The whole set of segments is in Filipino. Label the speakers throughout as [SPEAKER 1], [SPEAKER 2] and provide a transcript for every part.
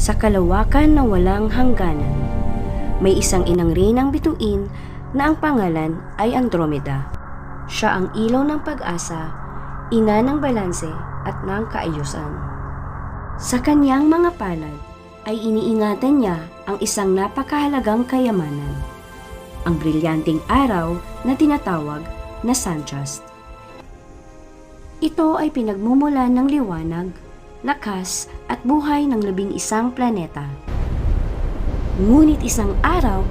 [SPEAKER 1] sa kalawakan na walang hangganan. May isang inang reynang bituin na ang pangalan ay Andromeda. Siya ang ilaw ng pag-asa, ina ng balanse at ng kaayusan. Sa kanyang mga palad ay iniingatan niya ang isang napakahalagang kayamanan, ang brilyanteng araw na tinatawag na suntrust. Ito ay pinagmumulan ng liwanag, lakas at buhay ng 11 planeta. Ngunit isang araw,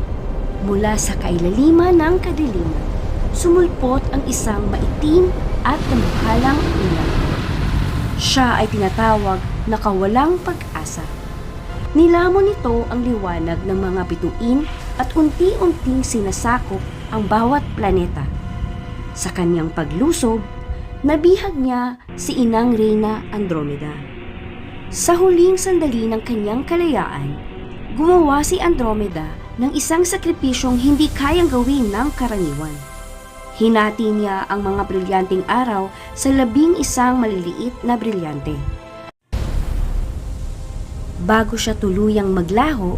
[SPEAKER 1] mula sa kailaliman ng kadiliman, sumulpot ang isang maitim at damukhalang ulap. Siya ay tinatawag na kawalang pag-asa. Nilamon nito ang liwanag ng mga bituin at unti-unting sinasakop ang bawat planeta. Sa kanyang paglusob, nabihag niya si Inang Reyna Andromeda. Sa huling sandali ng kanyang kalayaan, gumawa si Andromeda ng isang sakripisyong hindi kayang gawin ng karaniwan. Hinati niya ang mga brilyanteng araw sa 11 maliliit na brilyante. Bago siya tuluyang maglaho,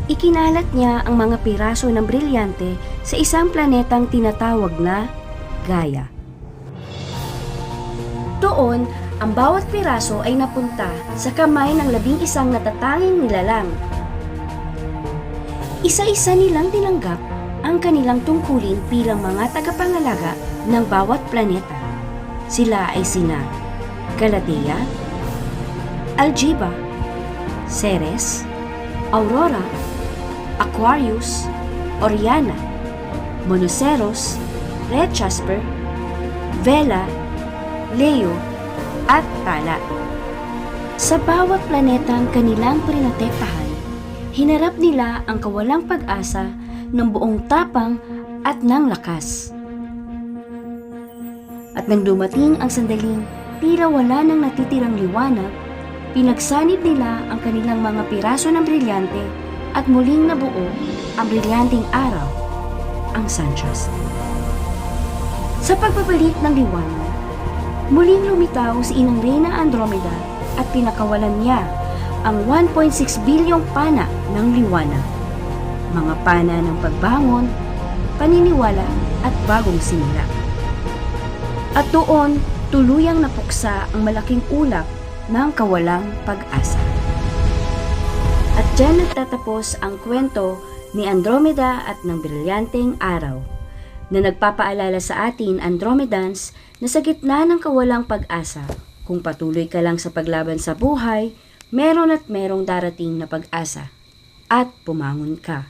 [SPEAKER 1] ikinalat niya ang mga piraso ng brilyante sa isang planetang tinatawag na Gaia. Doon, ang bawat piraso ay napunta sa kamay ng 11 natatanging nilalang. Isa-isa nilang tinanggap ang kanilang tungkulin bilang mga tagapangalaga ng bawat planeta. Sila ay sina Galatea, Algiba, Ceres, Aurora, Aquarius, Oriana, Monoceros, Red Jasper, Vela, Leo, at Tala. Sa bawat planetang kanilang prinotektahan, hinarap nila ang kawalang pag-asa ng buong tapang at ng lakas. At nang dumating ang sandaling tila wala nang natitirang liwanag, pinagsanib nila ang kanilang mga piraso ng brilyante at muling nabuo ang brilyanteng araw, ang suntrust. Sa pagbabalik ng liwanag, muling lumitaw si Inang Reyna Andromeda at pinakawalan niya ang 1.6 bilyong pana ng liwanag. Mga pana ng pagbangon, paniniwala at bagong simula. At doon, tuluyang napuksa ang malaking ulap ng kawalang pag-asa. At dyan nagtatapos ang kwento ni Andromeda at ng brilyanteng araw, na nagpapaalala sa atin, Andromedans, na sa gitna ng kawalang pag-asa, kung patuloy ka lang sa paglaban sa buhay, meron at merong darating na pag-asa at pumangon ka.